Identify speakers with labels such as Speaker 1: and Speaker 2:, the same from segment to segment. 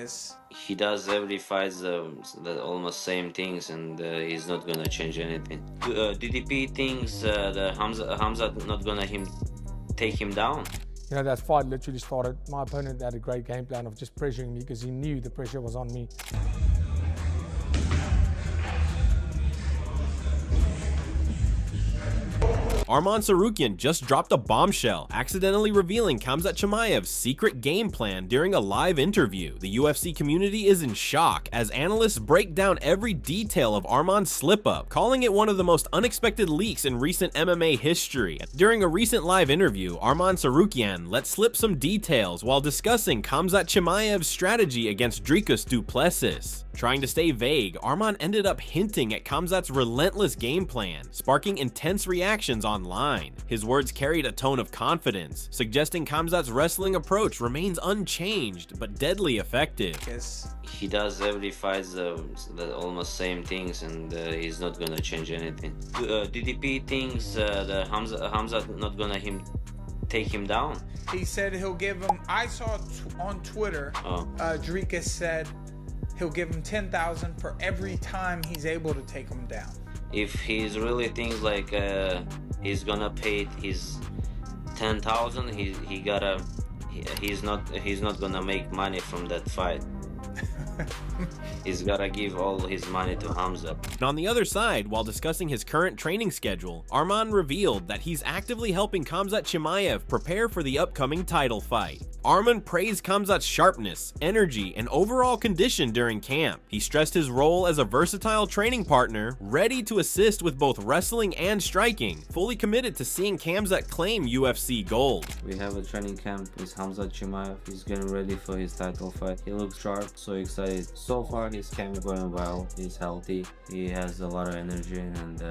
Speaker 1: Yes.
Speaker 2: He does every fight the almost same things, and he's not gonna change anything. DDP thinks the Hamza not gonna take him down.
Speaker 3: You know, that fight literally started, my opponent had a great game plan of just pressuring me because he knew the pressure was on me.
Speaker 4: Arman Tsarukyan just dropped a bombshell, accidentally revealing Khamzat Chimaev's secret game plan during a live interview. The UFC community is in shock as analysts break down every detail of Arman's slip-up, calling it one of the most unexpected leaks in recent MMA history. During a recent live interview, Arman Tsarukyan let slip some details while discussing Khamzat Chimaev's strategy against Dricus du Plessis. Trying to stay vague, Arman ended up hinting at Khamzat's relentless game plan, sparking intense reactions online. His words carried a tone of confidence, suggesting Khamzat's wrestling approach remains unchanged but deadly effective.
Speaker 1: Yes.
Speaker 2: He does every fight the almost same things, and he's not gonna change anything. DDP thinks the Hamza not gonna take him down.
Speaker 1: He said he'll give him. I saw on Twitter. Dricus said he'll give him 10,000 for every time he's able to take him down.
Speaker 2: If he's really thinks like he's gonna pay his 10,000, he's not gonna make money from that fight. He's gotta give all his money to Hamza.
Speaker 4: And on the other side, while discussing his current training schedule, Arman revealed that he's actively helping Khamzat Chimaev prepare for the upcoming title fight. Arman praised Khamzat's sharpness, energy, and overall condition during camp. He stressed his role as a versatile training partner, ready to assist with both wrestling and striking, fully committed to seeing Khamzat claim UFC gold.
Speaker 2: We have a training camp with Khamzat Chimaev. He's getting ready for his title fight. He looks sharp, so excited. So far his camp is going well. He's healthy. He has a lot of energy, and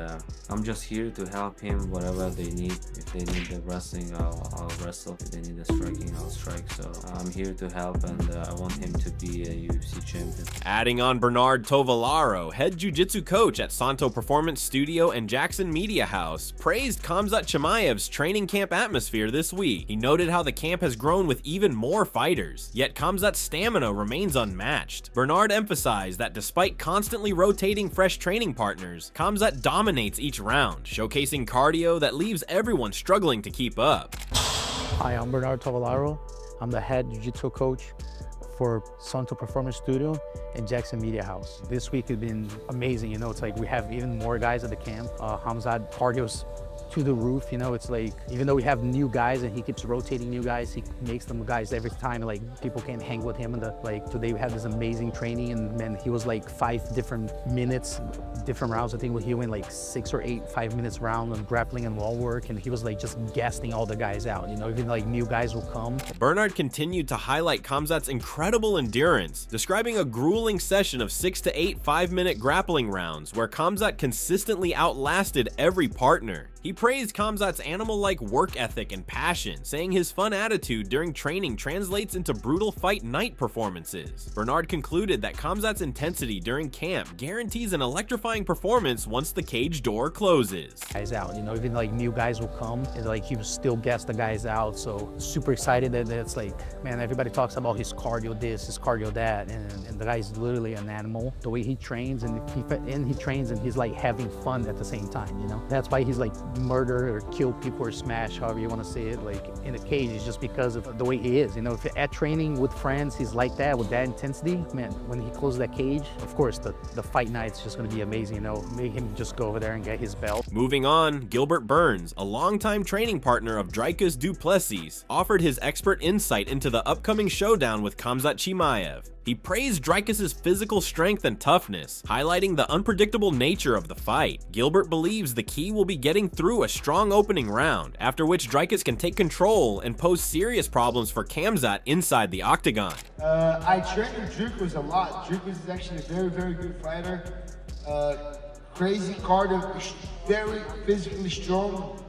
Speaker 2: I'm just here to help him whatever they need. If they need the wrestling, I'll wrestle. If they need the striking, I'll strike. So I'm here to help, and I want him to be a UFC champion.
Speaker 4: Adding on Bernard Tovalaro, head jiu-jitsu coach at Santo Performance Studio and Jackson Media House, praised Khamzat Chimaev's training camp atmosphere this week. He noted how the camp has grown with even more fighters, yet Khamzat's stamina remains unmatched. Bernard emphasized that despite constantly rotating fresh training partners, Khamzat dominates each round, showcasing cardio that leaves everyone struggling to keep up.
Speaker 5: Hi, I'm Bernard Tovalaro. I'm the head jiu-jitsu coach for Santo Performance Studio and Jackson Media House. This week has been amazing. You know, it's like we have even more guys at the camp. Khamzat cardio's to the roof. You know, it's like, even though we have new guys and he keeps rotating new guys, he makes them guys every time. Like, people can't hang with him. And like today we had this amazing training, and man, he was like 5 different minutes, different rounds. I think he went like 6 or 8 5-minute rounds on grappling and wall work, and he was like just gassing all the guys out. You know, even like new guys will come.
Speaker 4: Bernard continued to highlight Khamzat's incredible endurance, describing a grueling session of 6 to 8 5-minute grappling rounds where Khamzat consistently outlasted every partner. He praised Khamzat's animal-like work ethic and passion, saying his fun attitude during training translates into brutal fight night performances. Bernard concluded that Khamzat's intensity during camp guarantees an electrifying performance once the cage door closes.
Speaker 5: Guys out, you know, even like new guys will come, and like he will still gas the guys out. So super excited that it's like, man, everybody talks about his cardio this, his cardio that, and the guy's literally an animal. The way he trains, and he trains and he's like having fun at the same time, you know. That's why he's like murder or kill people or smash, however you want to say it, like in a cage, is just because of the way he is. You know, if at training with friends he's like that with that intensity, man, when he closes that cage, of course the fight night's just going to be amazing. You know, make him just go over there and get his belt.
Speaker 4: Moving on, Gilbert Burns, a longtime training partner of Dricus du Plessis, offered his expert insight into the upcoming showdown with Khamzat Chimaev. He praised Dricus' physical strength and toughness, highlighting the unpredictable nature of the fight. Gilbert believes the key will be getting through a strong opening round, after which Dricus can take control and pose serious problems for Khamzat inside the octagon.
Speaker 6: I trained with Dricus a lot. Dricus is actually a very, very good fighter. Crazy cardio, very physically strong.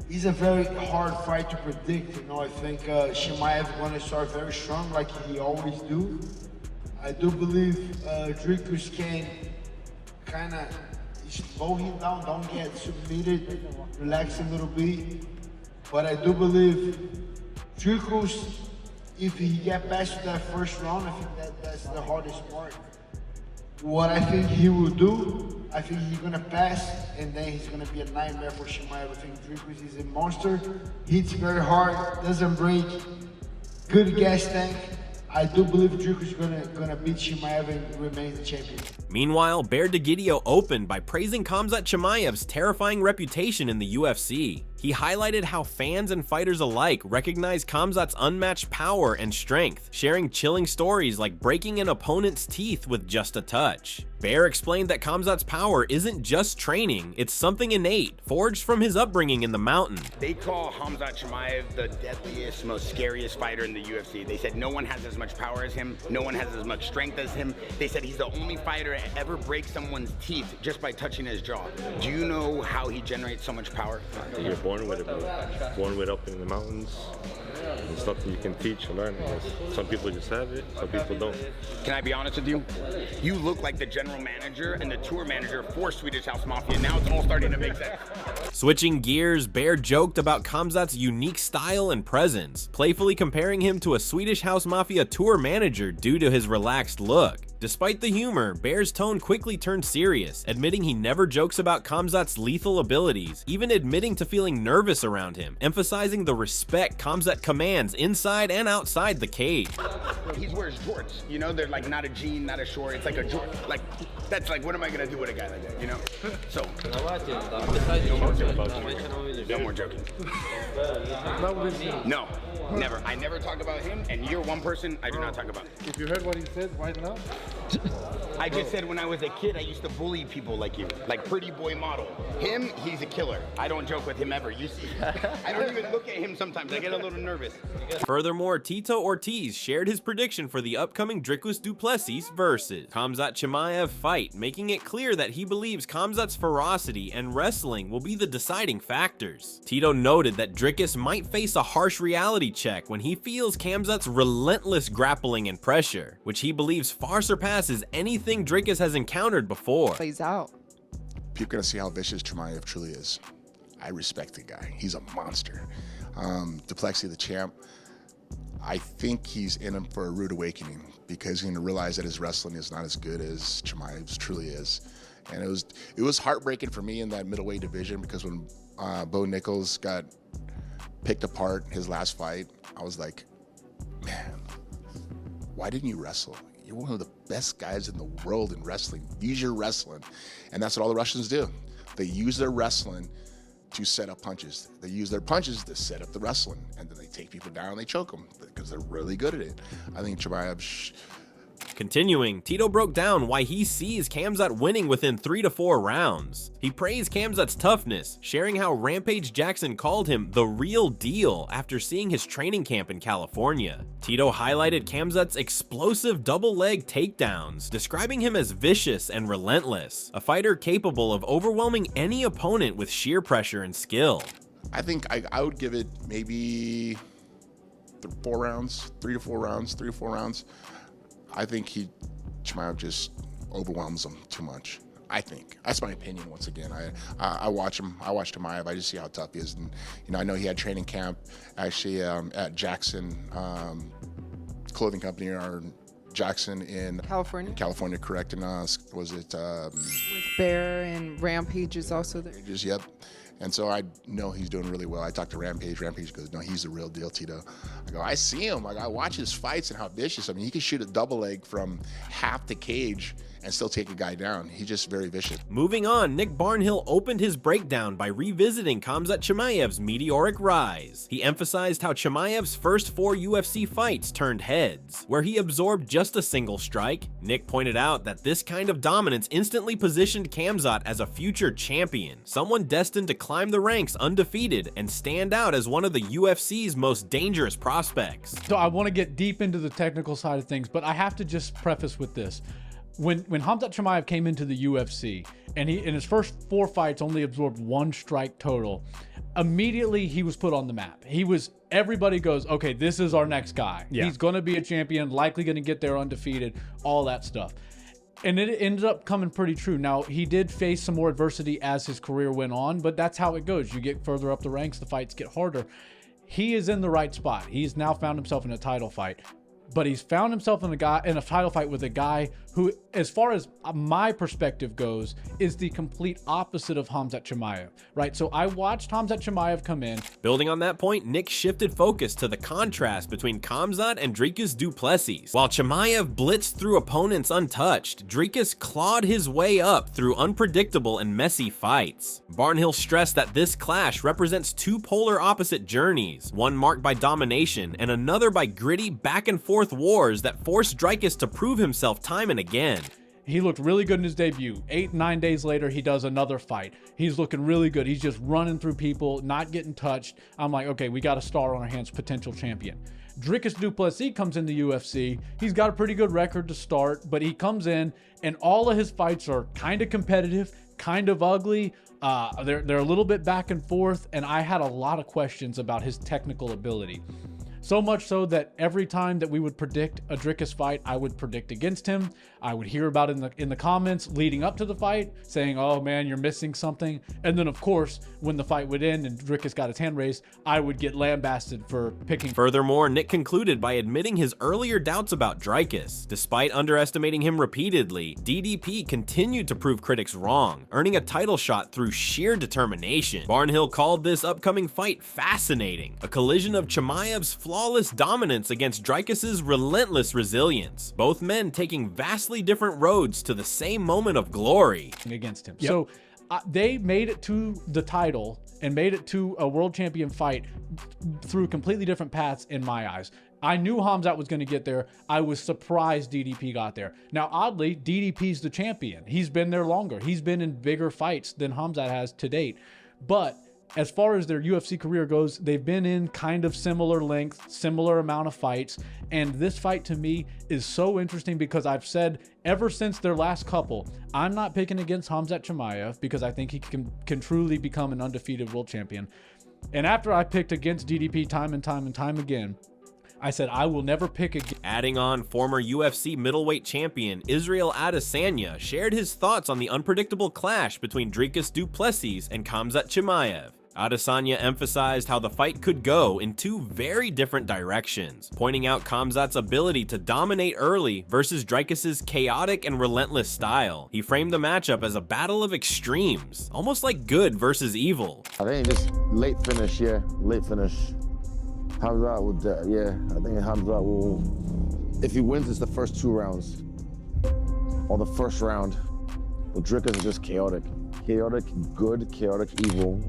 Speaker 6: He's a very hard fight to predict. You know, I think Chimaev is going to start very strong like he always do. I do believe Dricus can kind of slow him down, don't get submitted, relax a little bit. But I do believe Dricus if he get past that first round, I think that's the hardest part. What I think he will do, I think he's gonna pass, and then he's gonna be a nightmare for Chimaev. I think Dricus is a monster, hits very hard, doesn't break, good gas tank. I do believe Dricus is gonna beat Chimaev and remain the champion.
Speaker 4: Meanwhile, Bear DeGidio opened by praising Khamzat Chimaev's terrifying reputation in the UFC. He highlighted how fans and fighters alike recognize Khamzat's unmatched power and strength, sharing chilling stories like breaking an opponent's teeth with just a touch. Bear explained that Khamzat's power isn't just training, it's something innate, forged from his upbringing in the mountain.
Speaker 7: They call Khamzat Chimaev the deadliest, most scariest fighter in the UFC. They said no one has as much power as him, no one has as much strength as him. They said he's the only fighter to ever break someone's teeth just by touching his jaw. Do you know how he generates so much power?
Speaker 8: You're born with it, bro. Born with it up in the mountains. It's nothing you can teach or learn. Some people just have it, some people don't.
Speaker 7: Can I be honest with you? You look like the general manager and the tour manager for Swedish House Mafia. Now it's all starting to make sense.
Speaker 4: Switching gears, Bear joked about Khamzat's unique style and presence, playfully comparing him to a Swedish House Mafia tour manager due to his relaxed look. Despite the humor, Bear's tone quickly turned serious, admitting he never jokes about Khamzat's lethal abilities, even admitting to feeling nervous around him, emphasizing the respect Khamzat commands inside and outside the cage.
Speaker 7: He wears jorts, you know, they're like not a jean, not a short, it's like a jort. Like, that's like, what am I gonna do with a guy like that, you know? So, no more joking. No, never. I never talk about him, and you're one person I do not talk about.
Speaker 9: If you heard what he said right now?
Speaker 7: I just said when I was a kid, I used to bully people like you, like pretty boy model. Him, he's a killer. I don't joke with him ever, you see. I don't even look at him sometimes, I get a little nervous.
Speaker 4: Furthermore, Tito Ortiz shared his prediction for the upcoming Dricus du Plessis versus Khamzat Chimaev fight, making it clear that he believes Khamzat's ferocity and wrestling will be the deciding factors. Tito noted that Dricus might face a harsh reality check when he feels Khamzat's relentless grappling and pressure, which he believes far surpasses anything Dricus has encountered before.
Speaker 10: Plays out.
Speaker 11: People are gonna see how vicious Chimaev truly is. I respect the guy. He's a monster. Du Plessis, the champ, I think he's in him for a rude awakening because he's gonna realize that his wrestling is not as good as Chimaev's truly is. And it was heartbreaking for me in that middleweight division because when Bo Nichols got picked apart his last fight, I was like, man, why didn't you wrestle? You're one of the best guys in the world in wrestling. Use your wrestling. And that's what all the Russians do. They use their wrestling to set up punches. They use their punches to set up the wrestling. And then they take people down and they choke them because they're really good at it. I think Chimaev...
Speaker 4: Continuing, Tito broke down why he sees Khamzat winning within 3 to 4 rounds. He praised Khamzat's toughness, sharing how Rampage Jackson called him the real deal after seeing his training camp in California. Tito highlighted Khamzat's explosive double-leg takedowns, describing him as vicious and relentless, a fighter capable of overwhelming any opponent with sheer pressure and skill.
Speaker 11: I think I would give it maybe 4 rounds, 3 to 4 rounds. I think Chimaev just overwhelms him too much. I think that's my opinion. Once again, I watch him. I watch Chimaev. I just see how tough he is, and I know he had training camp actually at Jackson Clothing Company or Jackson in
Speaker 10: California.
Speaker 11: California, correct? And was it
Speaker 10: with Bear and Rampage is also there.
Speaker 11: Yep. And so I know he's doing really well. I talked to Rampage. Rampage goes, no, he's the real deal, Tito. I go, I see him. I watch his fights and how vicious. I mean, he can shoot a double leg from half the cage and still take a guy down. He's just very vicious.
Speaker 4: Moving on, Nick Barnhill opened his breakdown by revisiting Khamzat Chimaev's meteoric rise. He emphasized how Chimaev's first 4 UFC fights turned heads, where he absorbed just a single strike. Nick pointed out that this kind of dominance instantly positioned Khamzat as a future champion, someone destined to climb the ranks undefeated and stand out as one of the UFC's most dangerous prospects.
Speaker 12: So I want to get deep into the technical side of things, but I have to just preface with this. When Khamzat Chimaev came into the UFC and he in his first 4 fights only absorbed 1 strike total, immediately he was put on the map. Everybody goes, okay, this is our next guy. Yeah. He's going to be a champion, likely going to get there undefeated, all that stuff. And it ended up coming pretty true. Now, he did face some more adversity as his career went on, but that's how it goes. You get further up the ranks, the fights get harder. he is in the right spot. He's now found himself in a title fight, but he's found himself in a title fight with a guy who, as far as my perspective goes, is the complete opposite of Khamzat Chimaev, right? So I watched Khamzat Chimaev come in.
Speaker 4: Building on that point, Nick shifted focus to the contrast between Khamzat and Dricus du Plessis. While Chimaev blitzed through opponents untouched, Dricus clawed his way up through unpredictable and messy fights. Barnhill stressed that this clash represents two polar opposite journeys, one marked by domination and another by gritty back and forth wars that forced Dricus to prove himself time and again.
Speaker 12: He looked really good in his debut. 8-9 days later, he does another fight. He's looking really good. He's just running through people, not getting touched. I'm like, okay, we got a star on our hands, potential champion. Dricus du Plessis comes in the UFC. He's got a pretty good record to start, but he comes in and all of his fights are kind of competitive, kind of ugly. They're a little bit back and forth, and I had a lot of questions about his technical ability. So much so that every time that we would predict a Dricus fight, I would predict against him. I would hear about it in the comments leading up to the fight, saying, oh man, you're missing something. And then of course, when the fight would end and Dricus got his hand raised, I would get lambasted for picking.
Speaker 4: Furthermore, Nick concluded by admitting his earlier doubts about Dricus. Despite underestimating him repeatedly, DDP continued to prove critics wrong, earning a title shot through sheer determination. Barnhill called this upcoming fight fascinating, a collision of Chimaev's flawless dominance against Dricus's relentless resilience, both men taking vastly different roads to the same moment of glory
Speaker 12: against him. Yep. So they made it to the title and made it to a world champion fight through completely different paths in my eyes. I knew Khamzat was going to get there. I was surprised DDP got there. Now, oddly, DDP's the champion. He's been there longer. He's been in bigger fights than Khamzat has to date. But as far as their UFC career goes, they've been in kind of similar length, similar amount of fights. And this fight to me is so interesting because I've said ever since their last couple, I'm not picking against Khamzat Chimaev because I think he can truly become an undefeated world champion. And after I picked against DDP time and time again, I said I will never pick again.
Speaker 4: Adding on, former UFC middleweight champion Israel Adesanya shared his thoughts on the unpredictable clash between Dricus du Plessis and Khamzat Chimaev. Adesanya emphasized how the fight could go in two very different directions, pointing out Khamzat's ability to dominate early versus Dricus's chaotic and relentless style. He framed the matchup as a battle of extremes, almost like good versus evil.
Speaker 9: I think just late finish, late finish. Khamzat would, I think Khamzat will, if he wins, it's the first 2 rounds, or the first round. But Dricus is just chaotic. Chaotic good, chaotic evil.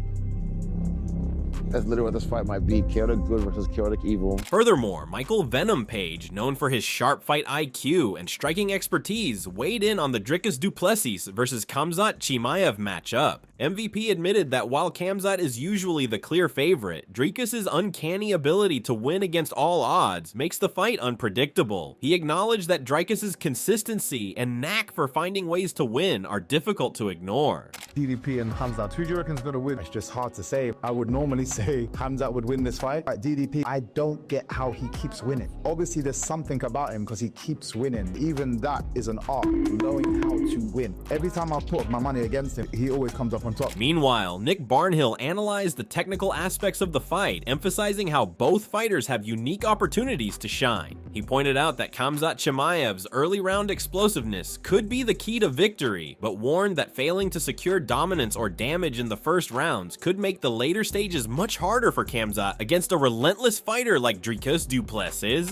Speaker 9: That's literally what this fight might be, chaotic good versus chaotic evil.
Speaker 4: Furthermore, Michael Venom Page, known for his sharp fight IQ and striking expertise, weighed in on the Dricus du Plessis versus Khamzat Chimaev matchup. MVP admitted that while Khamzat is usually the clear favorite, Dricus's uncanny ability to win against all odds makes the fight unpredictable. He acknowledged that Dricus's consistency and knack for finding ways to win are difficult to ignore.
Speaker 13: DDP and Khamzat, who do you reckon is going to win? It's just hard to say. I would normally say Khamzat would win this fight. At DDP, I don't get how he keeps winning. Obviously, there's something about him because he keeps winning. Even that is an art, knowing how to win. Every time I put my money against him, he always comes up on top.
Speaker 4: Meanwhile, Nick Barnhill analyzed the technical aspects of the fight, emphasizing how both fighters have unique opportunities to shine. He pointed out that Khamzat Chimaev's early round explosiveness could be the key to victory, but warned that failing to secure dominance or damage in the first rounds could make the later stages much harder for Khamzat against a relentless fighter like Dricus du Plessis.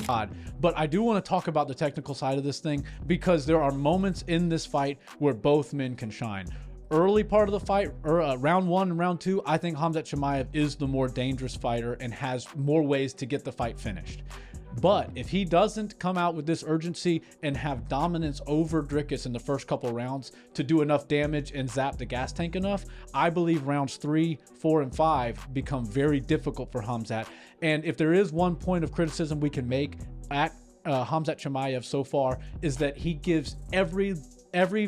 Speaker 12: But I do want to talk about the technical side of this thing because there are moments in this fight where both men can shine. Early part of the fight, round 1 and round 2, I think Khamzat Chimaev is the more dangerous fighter and has more ways to get the fight finished. But if he doesn't come out with this urgency and have dominance over Dricus in the first couple rounds to do enough damage and zap the gas tank enough, I believe rounds 3, 4, and 5 become very difficult for Khamzat. And if there is one point of criticism we can make at Khamzat Chimaev so far, is that he gives every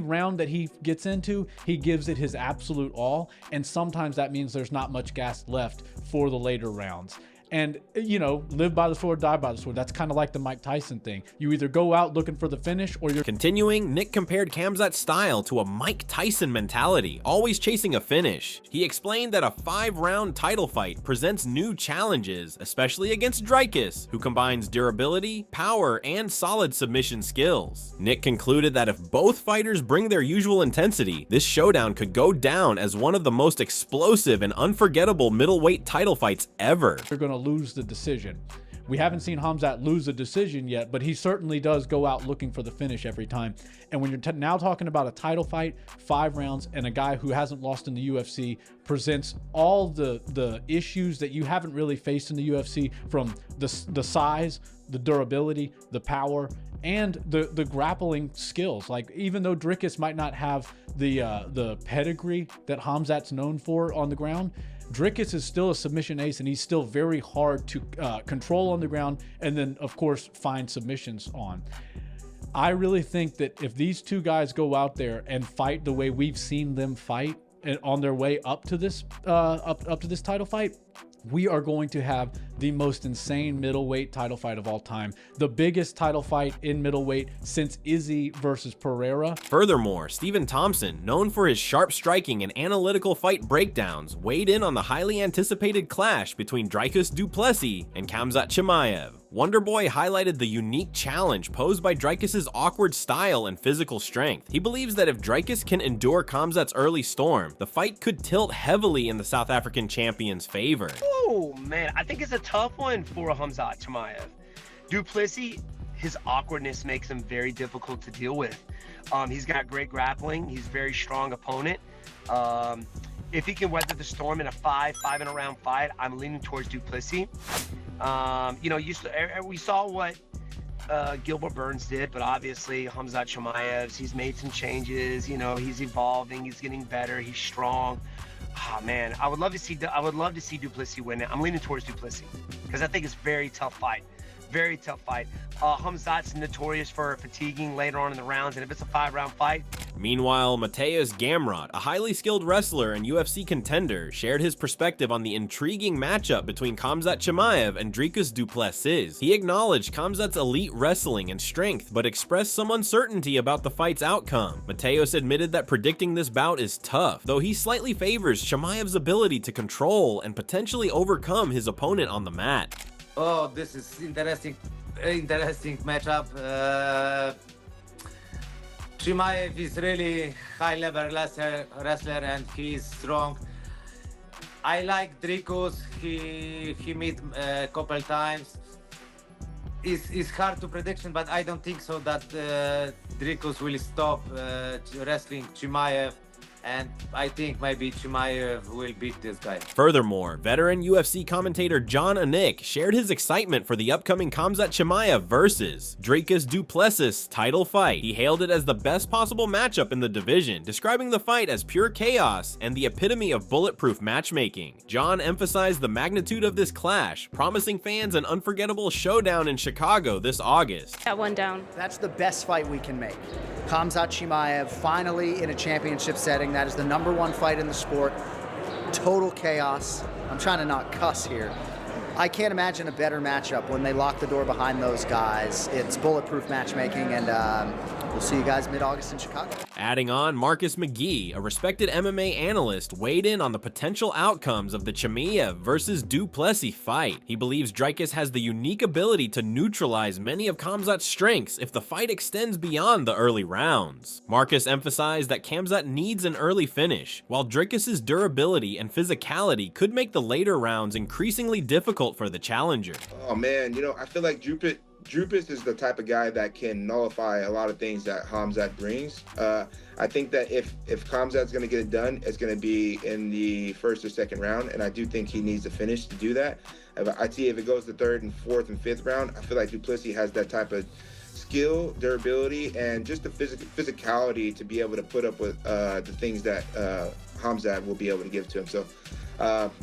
Speaker 12: round that he gets into, he gives it his absolute all. And sometimes that means there's not much gas left for the later rounds. and, you know, live by the sword, die by the sword. That's kind of like the Mike Tyson thing. You either go out looking for the finish or you're...
Speaker 4: Continuing, Nick compared Khamzat's style to a Mike Tyson mentality, always chasing a finish. He explained that a 5-round title fight presents new challenges, especially against Dricus, who combines durability, power, and solid submission skills. Nick concluded that if both fighters bring their usual intensity, this showdown could go down as one of the most explosive and unforgettable middleweight title fights ever.
Speaker 12: They're going to lose the decision. We haven't seen Khamzat lose a decision yet, but he certainly does go out looking for the finish every time. And when you're now talking about a title fight, 5 rounds, and a guy who hasn't lost in the UFC presents all the issues that you haven't really faced in the UFC, from the size, the durability, the power, and the grappling skills. Like, even though Dricus might not have the pedigree that Khamzat's known for on the ground, Dricus is still a submission ace, and he's still very hard to control on the ground, and then of course find submissions on. I really think that if these two guys go out there and fight the way we've seen them fight and on their way up to this up to this title fight, we are going to have the most insane middleweight title fight of all time. The biggest title fight in middleweight since Izzy versus Pereira.
Speaker 4: Furthermore, Stephen Thompson, known for his sharp striking and analytical fight breakdowns, weighed in on the highly anticipated clash between Dricus du Plessis and Khamzat Chimaev. Wonderboy highlighted the unique challenge posed by Dricus' awkward style and physical strength. He believes that if Dricus can endure Khamzat's early storm, the fight could tilt heavily in the South African champion's favor.
Speaker 14: Oh man, I think it's a tough one for Khamzat Chimaev. Du Plessis, his awkwardness makes him very difficult to deal with. He's got great grappling. He's a very strong opponent. If he can weather the storm in a 5 and a round fight, I'm leaning towards Du Plessis. You know, we saw what Gilbert Burns did, but obviously Khamzat Chimaev, he's made some changes. You know, he's evolving. He's getting better. He's strong. Oh man, I would love to see Du Plessis win it. I'm leaning towards Du Plessis because I think it's a very tough fight. Very tough fight. Khamzat's notorious for fatiguing later on in the rounds, and if it's a 5-round fight.
Speaker 4: Meanwhile, Mateusz Gamrot, a highly skilled wrestler and UFC contender, shared his perspective on the intriguing matchup between Khamzat Chimaev and Dricus du Plessis. He acknowledged Khamzat's elite wrestling and strength, but expressed some uncertainty about the fight's outcome. Mateusz admitted that predicting this bout is tough, though he slightly favors Chimaev's ability to control and potentially overcome his opponent on the mat.
Speaker 15: Oh, this is interesting matchup. Chimaev is really high-level wrestler and he's strong. I like Dricus. He meet a couple times. It's hard to prediction, but I don't think so that Dricus will stop wrestling Chimaev. And I think maybe Chimaev will beat this guy.
Speaker 4: Furthermore, veteran UFC commentator John Anik shared his excitement for the upcoming Khamzat Chimaev versus Dricus du Plessis title fight. He hailed it as the best possible matchup in the division, describing the fight as pure chaos and the epitome of bulletproof matchmaking. John emphasized the magnitude of this clash, promising fans an unforgettable showdown in Chicago this August.
Speaker 16: That one down.
Speaker 17: That's the best fight we can make. Khamzat Chimaev finally in a championship setting. That is the #1 fight in the sport. Total chaos. I'm trying to not cuss here. I can't imagine a better matchup when they lock the door behind those guys. It's bulletproof matchmaking, and we'll see you guys mid-August in Chicago.
Speaker 4: Adding on, Marcus McGee, a respected MMA analyst, weighed in on the potential outcomes of the Chimaev versus du Plessis fight. He believes Dricus has the unique ability to neutralize many of Khamzat's strengths if the fight extends beyond the early rounds. Marcus emphasized that Khamzat needs an early finish, while Dricus' durability and physicality could make the later rounds increasingly difficult for the challenger.
Speaker 18: Oh man, you know, I feel like Dricus is the type of guy that can nullify a lot of things that Khamzat brings. I think that if Khamzat's going to get it done, it's going to be in the 1st or 2nd round, and I do think he needs to finish to do that. I see if it goes to 3rd and 4th and 5th round, I feel like du Plessis has that type of skill, durability, and just the physicality to be able to put up with the things that Khamzat will be able to give to him. So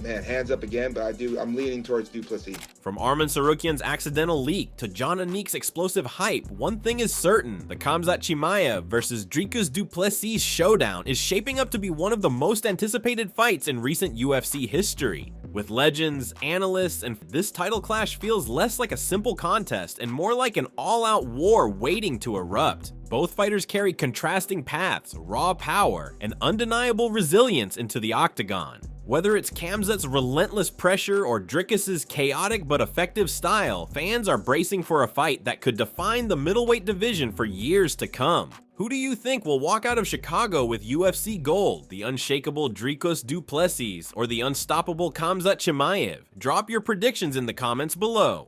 Speaker 18: man, hands up again, but I'm leaning towards du Plessis.
Speaker 4: From Arman Tsarukyan's accidental leak to John Anik's explosive hype, one thing is certain: the Khamzat Chimaev versus Dricus du Plessis showdown is shaping up to be one of the most anticipated fights in recent UFC history. With legends, analysts, and this title clash feels less like a simple contest and more like an all-out war waiting to erupt. Both fighters carry contrasting paths, raw power, and undeniable resilience into the octagon. Whether it's Khamzat's relentless pressure or Dricus's chaotic but effective style, fans are bracing for a fight that could define the middleweight division for years to come. Who do you think will walk out of Chicago with UFC gold? The unshakable Dricus du Plessis or the unstoppable Khamzat Chimaev? Drop your predictions in the comments below.